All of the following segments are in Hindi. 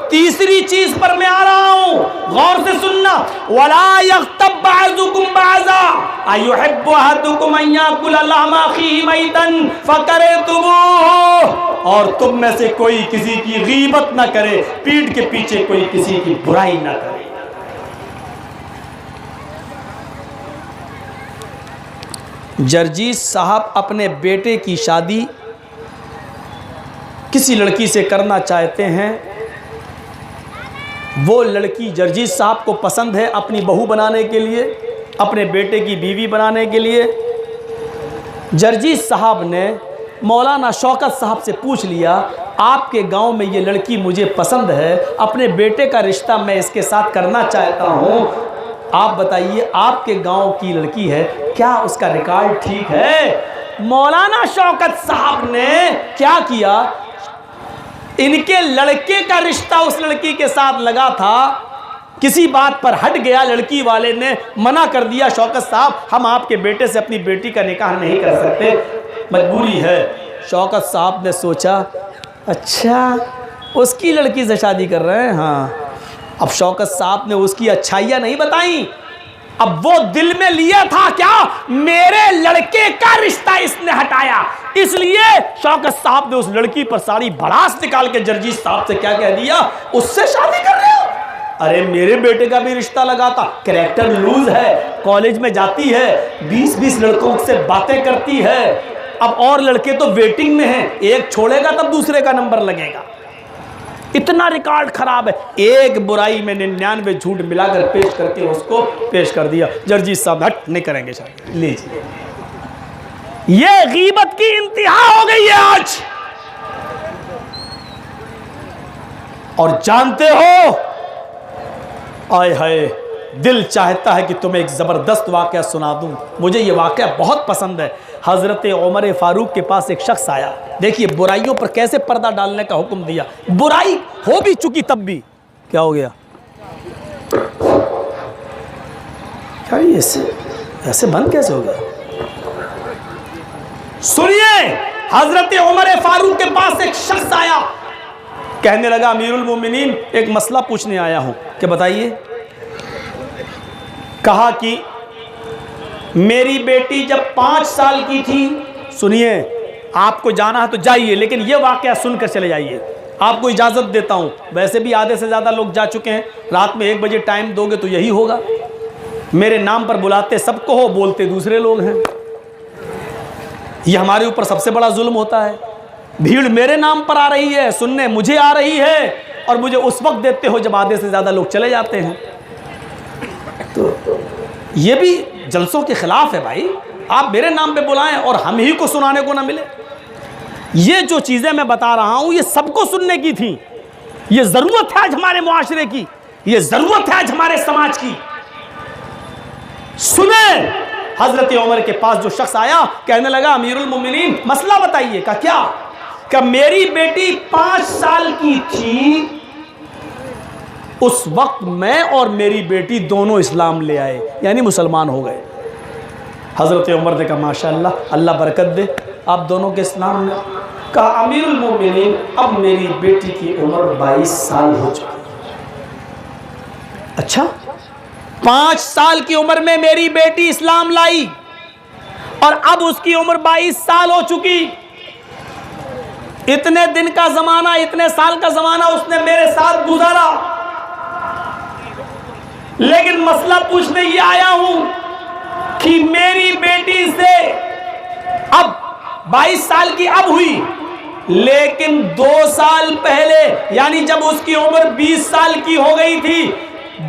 तीसरी चीज पर मैं आ रहा हूं, गौर से सुनना। वला यग़्तब बअज़ुकुम बअज़ा अयुहिब्बु अहदुकुम अन याकुला लहमा अख़ीहि मैतन फ़करिहतुमूहु। और तुम में से कोई किसी की गीबत ना करे, पीठ के पीछे कोई किसी की बुराई ना करे। जर्जीस साहब अपने बेटे की शादी किसी लड़की से करना चाहते हैं। वो लड़की जर्जीस साहब को पसंद है अपनी बहू बनाने के लिए, अपने बेटे की बीवी बनाने के लिए। जर्जीस साहब ने मौलाना शौकत साहब से पूछ लिया, आपके गांव में ये लड़की मुझे पसंद है, अपने बेटे का रिश्ता मैं इसके साथ करना चाहता हूँ, आप बताइए आपके गांव की लड़की है, क्या उसका रिकॉर्ड ठीक है? मौलाना शौकत साहब ने क्या किया, इनके लड़के का रिश्ता उस लड़की के साथ लगा था, किसी बात पर हट गया, लड़की वाले ने मना कर दिया, शौकत साहब हम आपके बेटे से अपनी बेटी का निकाह नहीं कर सकते, मजबूरी है। शौकत साहब ने सोचा, अच्छा उसकी लड़की से शादी कर रहे हैं। हाँ, अब शौकत साहब ने उसकी अच्छाइयाँ नहीं बताई, अब वो दिल में लिया था क्या, मेरे लड़के का रिश्ता इसने हटाया, इसलिए शौकत साहब ने उस लड़की पर सारी भड़ास निकाल के जर्जीस साहब से क्या कह दिया, उससे शादी कर रहे हो? अरे मेरे बेटे का भी रिश्ता लगा था, कैरेक्टर लूज है, कॉलेज में जाती है, 20-20 लड़कों से बातें करती है, अब और लड़के तो वेटिंग में हैं, एक छोड़ेगा तब दूसरे का नंबर लगेगा, इतना रिकॉर्ड खराब है। एक बुराई में 99 झूठ मिलाकर पेश करके उसको पेश कर दिया। जर्जीस साहब हट नहीं करेंगे शादी, लीजिए, ये गीबत की इंतहा हो गई है आज। और जानते हो, आए हाय, दिल चाहता है कि तुम्हें एक ज़बरदस्त वाक़या सुना दूं, मुझे ये वाक़या बहुत पसंद है। हज़रत उमर फ़ारूक के पास एक शख्स आया, देखिए बुराइयों पर कैसे पर्दा डालने का हुक्म दिया, बुराई हो भी चुकी तब भी। क्या हो गया, क्या ये ऐसे बंद कैसे हो गया? सुनिए, हज़रत उमर फ़ारूक के पास एक शख्स आया, कहने लगा अमीरुल मोमिनीन एक मसला पूछने आया हूं। कि बताइए। कहा कि मेरी बेटी जब 5 साल की थी, सुनिए आपको जाना है तो जाइए, लेकिन ये वाकया सुनकर चले जाइए, आपको इजाज़त देता हूँ, वैसे भी आधे से ज़्यादा लोग जा चुके हैं, रात में 1 बजे टाइम दोगे तो यही होगा, मेरे नाम पर बुलाते सबको हो, बोलते दूसरे लोग हैं, ये हमारे ऊपर सबसे बड़ा जुल्म होता है। भीड़ मेरे नाम पर आ रही है, सुनने मुझे आ रही है, और मुझे उस वक्त देते हो जब आधे से ज़्यादा लोग चले जाते हैं, तो ये भी जलसों के खिलाफ है भाई, आप मेरे नाम पे बुलाएं और हम ही को सुनाने को ना मिले। ये जो चीज़ें मैं बता रहा हूँ ये सबको सुनने की थी, ये ज़रूरत है आज हमारे मुआशरे की, ये ज़रूरत है आज हमारे समाज की। सुने, हज़रत उमर के पास जो शख्स आया, कहने लगा अमीरुल मोमिनीन मसला बताइए। का क्या? कि मेरी बेटी 5 साल की थी, उस वक्त मैं और मेरी बेटी दोनों इस्लाम ले आए, यानी मुसलमान हो गए। हज़रत उमर ने कहा माशाअल्लाह, अल्लाह बरकत दे आप दोनों के इस्लाम में। कहा अमीरुल मोमिनीन अब मेरी बेटी की उम्र 22 साल हो चुकी। अच्छा, 5 साल की उम्र में मेरी बेटी इस्लाम लाई और अब उसकी उम्र 22 साल हो चुकी। इतने दिन का जमाना, इतने साल का जमाना उसने मेरे साथ गुजारा, लेकिन मसला पूछने ये आया हूं कि मेरी बेटी से अब 22 साल की अब हुई, लेकिन 2 साल पहले, यानी जब उसकी उम्र 20 साल की हो गई थी,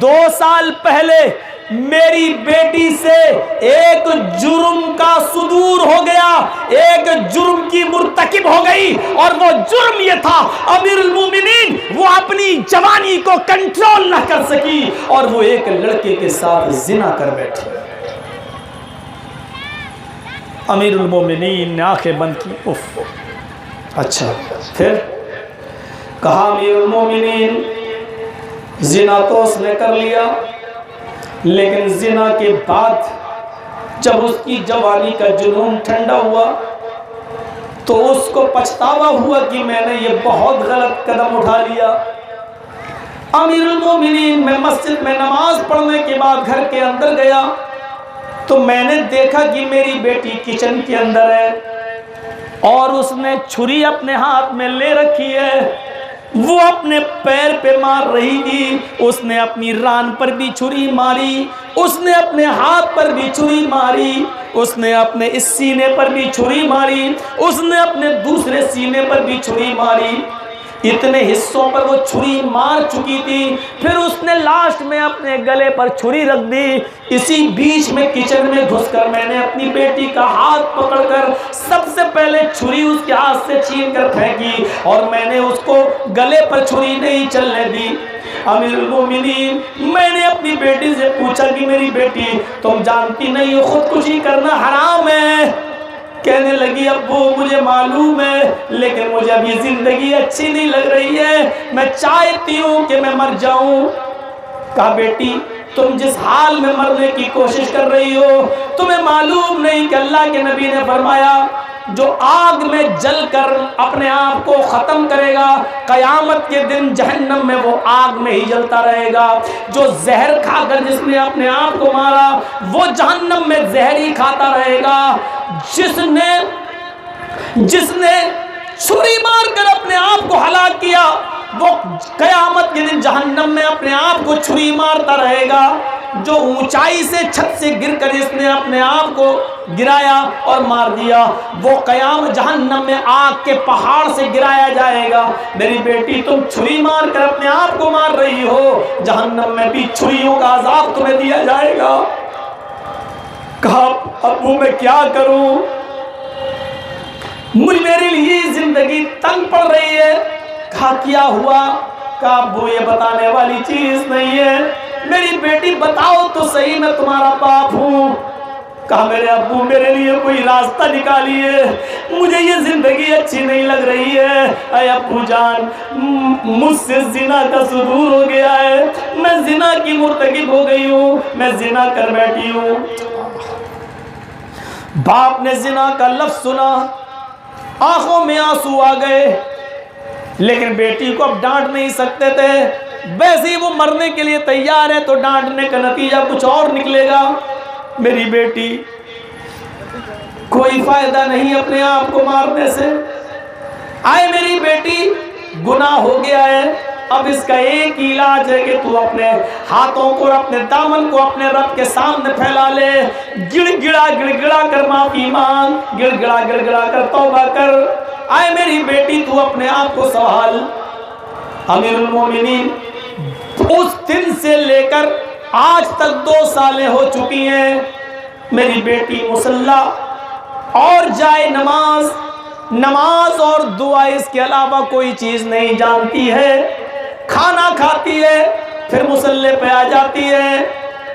2 साल पहले मेरी बेटी से एक जुर्म का सुदूर हो गया, एक जुर्म की मुर्तकिब हो गई, और वो जुर्म ये था अमीरुल मोमिनीन वो अपनी जवानी को कंट्रोल ना कर सकी और वो एक लड़के के साथ जिना कर बैठी। अमीरुल मोमिनीन ने आंखें बंद की, उफ। अच्छा, फिर कहा अमीरुल मोमिनीन जिना तो उसने कर लिया, लेकिन जिना के बाद जब उसकी जवानी का जुनून ठंडा हुआ तो उसको पछतावा हुआ कि मैंने ये बहुत गलत कदम उठा लिया। अमीरुल मोमिनीन, मैं मस्जिद में नमाज पढ़ने के बाद घर के अंदर गया तो मैंने देखा कि मेरी बेटी किचन के अंदर है और उसने छुरी अपने हाथ में ले रखी है। वो अपने पैर पे मार रही थी, उसने अपनी रान पर भी छुरी मारी, उसने अपने हाथ पर भी छुरी मारी, उसने अपने इस सीने पर भी छुरी मारी, उसने अपने दूसरे सीने पर भी छुरी मारी। इतने हिस्सों पर वो छुरी मार चुकी थी। फिर उसने लास्ट में अपने गले पर छुरी रख दी। इसी बीच में किचन में घुसकर मैंने अपनी बेटी का हाथ पकड़कर सबसे पहले छुरी उसके हाथ से छीन कर फेंकी और मैंने उसको गले पर छुरी नहीं चलने दी। अमीरुल मोमिनीन, मैंने अपनी बेटी से पूछा कि मेरी बेटी, तुम जानती नहीं हो खुदकुशी करना हराम है? कहने लगी, अब्बू मुझे मालूम है, लेकिन मुझे अभी जिंदगी अच्छी नहीं लग रही है, मैं चाहती हूँ कि मैं मर जाऊं। कहा, बेटी तुम जिस हाल में मरने की कोशिश कर रही हो, तुम्हें मालूम नहीं कि अल्लाह के नबी ने फरमाया, जो आग में जलकर अपने आप को खत्म करेगा, कयामत के दिन जहन्नम में वो आग में ही जलता रहेगा। जो जहर खाकर जिसने अपने आप को मारा, वो जहन्नम में जहर ही खाता रहेगा। जिसने छुरी मारकर अपने आप को हलाक किया, वो कयामत के दिन जहन्नम में अपने आप को छुरी मारता रहेगा। जो ऊंचाई से छत से गिरकर इसने अपने आप को गिराया और मार दिया, वो कयामत जहन्नम में आग के पहाड़ से गिराया जाएगा। मेरी बेटी, तुम छुरी मारकर अपने आप को मार रही हो, जहन्नम में भी छुरियों का अजाब तुम्हें दिया जाएगा। कहा, अब्बू मैं क्या करूं, मेरे लिए जिंदगी तंग पड़ रही है। कहा, क्या हुआ? कहा, अब्बू ये बताने वाली चीज नहीं है, मेरी बेटी बताओ तो सही, मैं तुम्हारा बाप हूं। कहा, मेरे अब्बू मेरे लिए कोई रास्ता निकालिए, मुझे ये जिंदगी अच्छी नहीं लग रही है। अरे अब्बू जान, मुझसे जिना का सुदूर हो गया है, मैं जिना की मुर्तकिब हो गई हूँ, मैं जिना कर बैठी हूँ। बाप ने जिना का लफ्ज सुना, आंखों में आंसू आ गए, लेकिन बेटी को अब डांट नहीं सकते थे। वैसे ही वो मरने के लिए तैयार है, तो डांटने का नतीजा कुछ और निकलेगा। मेरी बेटी, कोई फायदा नहीं अपने आप को मारने से। आए मेरी बेटी, गुनाह हो गया है, अब इसका एक ही इलाज है कि तू अपने हाथों को, अपने दामन को अपने रब के सामने फैला ले, गिड़गिड़ा कर माफी मांग, गिड़गिड़ा कर तौबा कर। आए मेरी बेटी, तू अपने आप को संभाल। अमीरुल मोमिनीन, उस दिन से लेकर आज तक 2 सालें हो चुकी हैं। मेरी बेटी मुसल्ला और जाए नमाज और दुआ, इसके अलावा कोई चीज नहीं जानती है। खाना खाती है, फिर मुसल्ले पे आ जाती है,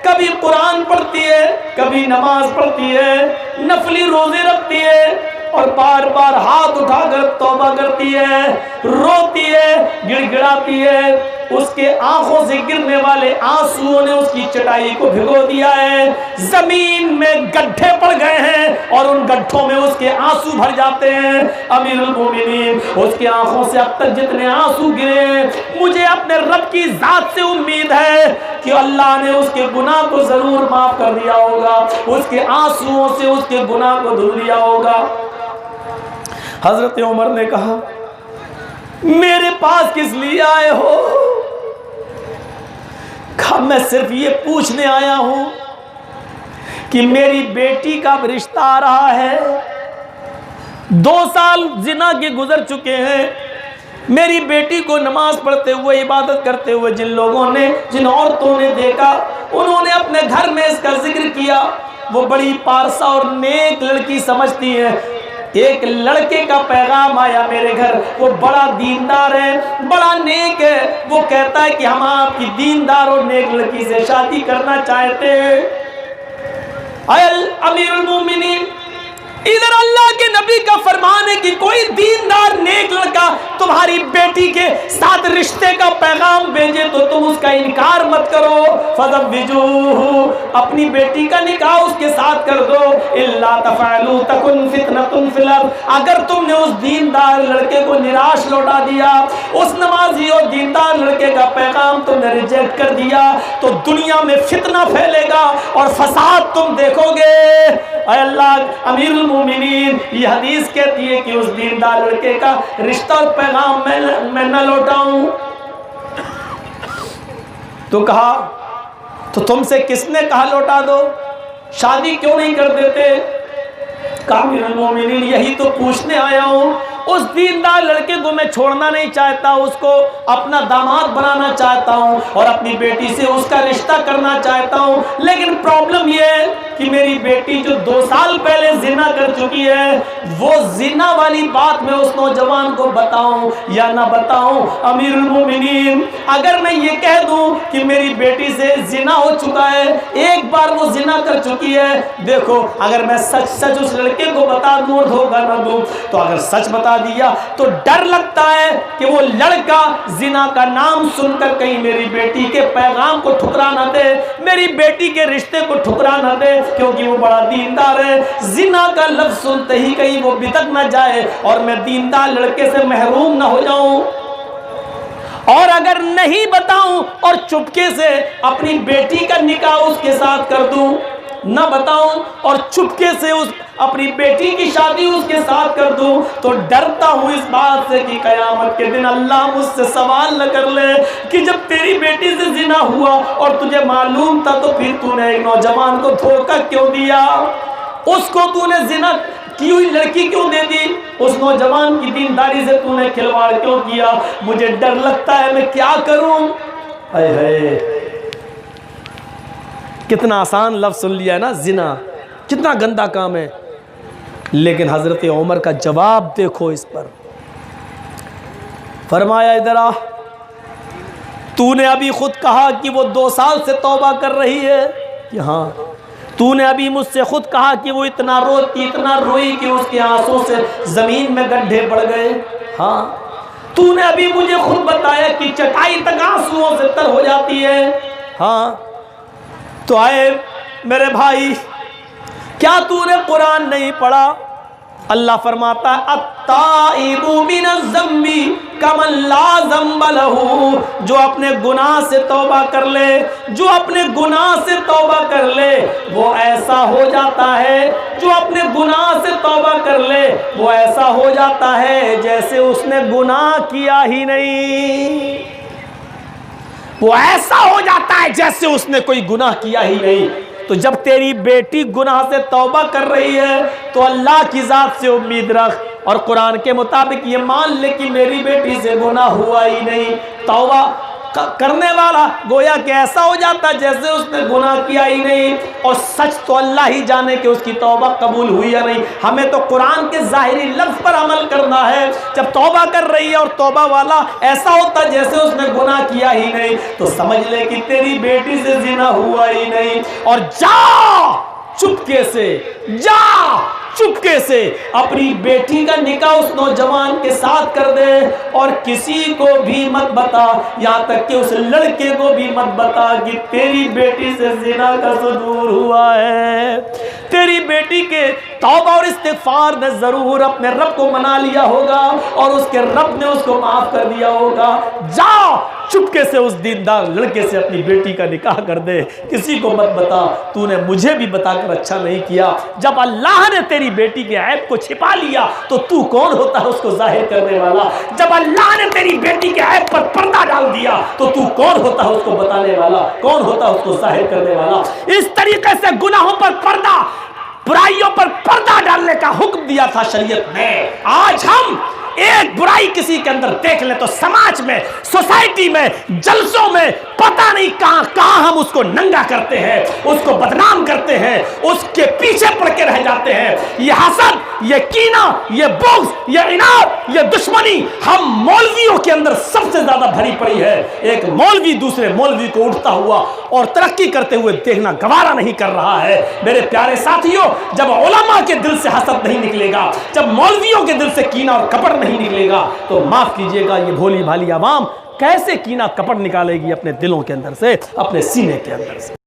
कभी कुरान पढ़ती है, कभी नमाज पढ़ती है, नफली रोजे रखती है और बार बार हाथ उठाकर तौबा करती है, रोती है, गिड़गिड़ाती है। उसके आंखों से गिरने वाले आंसुओं ने उसकी चटाई को भिगो दिया है। जमीन में गड्ढे पड़ गए हैं और उन गड्ढों में उसके आंसू भर जाते हैं। अमीरुल मोमिनीन, उसकी आंखों से अब तक जितने आंसू गिरे, मुझे अपने रब की जात से उम्मीद है कि अल्लाह ने उसके गुनाह को जरूर माफ कर दिया होगा, उसके आंसुओं से उसके गुनाह को धुल दिया होगा। हजरत उमर ने कहा, मेरे पास किस लिए आए हो? कहा, मैं सिर्फ ये पूछने आया हूं कि मेरी बेटी का रिश्ता आ रहा है। 2 साल जिना के गुजर चुके हैं। मेरी बेटी को नमाज पढ़ते हुए, इबादत करते हुए जिन औरतों ने देखा, उन्होंने अपने घर में इसका जिक्र किया। वो बड़ी पारसा और नेक लड़की समझती है। एक लड़के का पैगाम आया मेरे घर, वो बड़ा दीनदार है, बड़ा नेक है। वो कहता है कि हम आपकी दीनदार और नेक लड़की से शादी करना चाहते हैं। अमीरुल मोमिनीन, इधर अल्लाह के नबी का फरमान है कि कोई दीनदार नेक लड़का तुम्हारी बेटी के साथ रिश्ते का पैगाम भेजे तो तुम उसका इनकार मत करो। फज़व्विजूहु, अपनी बेटी का निकाह उसके साथ कर दो। इल्ला तफ़अलू तकुन फितनतुन फिल अर्द, अगर तुमने उस दीनदार लड़के को निराश लौटा दिया, उस नमाजी और दीनदार लड़के का पैगाम तुमने रिजेक्ट कर दिया, तो दुनिया में फितना फैलेगा और फसाद तुम देखोगे। अल्लाह अमीरुल मोमिनीन, ये हदीस कहती है कि उस दीनदार लड़के का रिश्ता और पैगाम मैं न लौटाऊं। तो कहा, तो तुमसे किसने कहा लौटा दो, शादी क्यों नहीं कर देते? अमीरुल मोमिनीन, यही तो पूछने आया हूं। उस दीनदार लड़के को मैं छोड़ना नहीं चाहता, उसको अपना दामाद बनाना चाहता हूं और अपनी बेटी से उसका रिश्ता करना चाहता हूं। लेकिन प्रॉब्लम यह है कि मेरी बेटी जो 2 साल पहले जिना कर चुकी है, वो जिना वाली बात मैं उस नौजवान को बताऊं या ना बताऊं? अमीरुल मोमिनीन, अगर मैं ये कह दूं कि मेरी बेटी से जिना हो चुका है, एक बार वो जिना कर चुकी है, देखो अगर मैं सच सच उस लड़के को बता दूं और धोखा ना दूं, तो अगर सच बता दिया तो डर लगता है कि वो लड़का जिना का नाम सुनकर कहीं मेरी बेटी के पैगाम को ठुकरा ना दे, मेरी बेटी के रिश्ते को ठुकरा ना दे, क्योंकि वो बड़ा दीनदार है। जिना का लफ्ज सुनते ही कहीं वो बिदक ना जाए और मैं दीनदार लड़के से महरूम ना हो जाऊं। और अगर नहीं बताऊं और चुपके से अपनी बेटी का निकाह उसके साथ कर दूं, ना बताऊं और चुपके से उस अपनी बेटी की शादी उसके साथ कर दूं, तो डरता हूं इस बात से कि कयामत के दिन अल्लाह मुझसे सवाल न कर ले कि जब तेरी बेटी से जिना हुआ और तुझे मालूम था, तो फिर तूने एक नौजवान को धोखा क्यों दिया, उसको तूने जिना की हुई लड़की क्यों दे दी, उस नौजवान की दीनदारी से तूने खिलवाड़ क्यों किया? मुझे डर लगता है, मैं क्या करूं? हाय हाय, कितना आसान लफ्ज़ सुन लिया है ना, जिना कितना गंदा काम है। लेकिन हज़रत उमर का जवाब देखो इस पर। फरमाया, इधर आ, तूने अभी खुद कहा कि वो 2 साल से तौबा कर रही है कि हाँ, तूने अभी मुझसे खुद कहा कि वो इतना रोई कि उसके आंसू से ज़मीन में गड्ढे पड़ गए। हाँ, तूने अभी मुझे खुद बताया कि चटाई तक आंसुओं से तर हो जाती है। हाँ, तो आए मेरे भाई, क्या तूने कुरान नहीं पढ़ा? अल्लाह फरमाता है, अत्ताइबु मिनज़्ज़म्बि कमन ला ज़म्ब लहू, जो अपने गुनाह से तौबा कर ले, जो अपने गुनाह से तौबा कर ले वो ऐसा हो जाता है, जो अपने गुनाह से तौबा कर ले वो ऐसा हो जाता है जैसे उसने गुनाह किया ही नहीं। वो ऐसा हो जाता है जैसे उसने कोई गुनाह किया ही नहीं। तो जब तेरी बेटी गुनाह से तौबा कर रही है, तो अल्लाह की ज़ात से उम्मीद रख और कुरान के मुताबिक ये मान ले कि मेरी बेटी से गुनाह हुआ ही नहीं। तौबा करने वाला गोया कि ऐसा हो जाता जैसे उसने गुनाह किया ही नहीं। और सच तो अल्लाह ही जाने कि उसकी तौबा कबूल हुई या नहीं। हमें तो कुरान के ज़ाहिरी लफ्ज़ पर अमल करना है। जब तौबा कर रही है और तौबा वाला ऐसा होता जैसे उसने गुनाह किया ही नहीं, तो समझ ले कि तेरी बेटी से जिना हुआ ही नहीं। और जा चुपके से, जा चुपके से अपनी बेटी का निकाह उस नौजवान के साथ कर दे और किसी को भी मत बता, यहाँ तक कि उस लड़के को भी मत बता कि तेरी बेटी से जिना का सुदूर हुआ है। तेरी बेटी के तौबा और इस्तिग़फ़ार ने ज़रूर अपने रब को मना लिया होगा और उसके रब ने उसको माफ़ कर दिया होगा। जा चुपके से उस दीनदार लड़के से अपनी बेटी का निकाह कर दे, किसी को मत बता। तूने मुझे भी बताकर अच्छा नहीं किया। जब अल्लाह ने तेरी बेटी के ऐब को छिपा लिया तो तू कौन होता है उसको जाहिर करने वाला? जब अल्लाह ने तेरी बेटी के ऐब पर पर्दा डाल दिया तो तू कौन होता है उसको बताने वाला? कौन होता है उसको जाहिर करने वाला? इस तरीके से गुनाहों पर पर्दा, बुराइयों पर पर्दा डालने का हुक्म दिया था शरीयत ने। आज हम एक बुराई किसी के अंदर देख ले तो समाज में, सोसाइटी में, जलसों में पता नहीं कहां कहां हम उसको नंगा करते हैं, उसको बदनाम करते हैं, उसके पीछे पड़ के रह जाते हैं। ये हसद, ये कीना, ये बुग़्ज़, ये इनाद, ये दुश्मनी हम मौलवियों के अंदर सबसे ज्यादा भरी पड़ी है। एक मौलवी दूसरे मौलवी को उठता हुआ और तरक्की करते हुए देखना गवारा नहीं कर रहा है। मेरे प्यारे साथियों, जब उलमा के दिल से हसद नहीं निकलेगा, जब मौलवियों के दिल से कीना और कपट नहीं निकलेगा, तो माफ कीजिएगा, ये भोली भाली आवाम कैसे कीना कपट निकालेगी अपने दिलों के अंदर से, अपने सीने के अंदर से।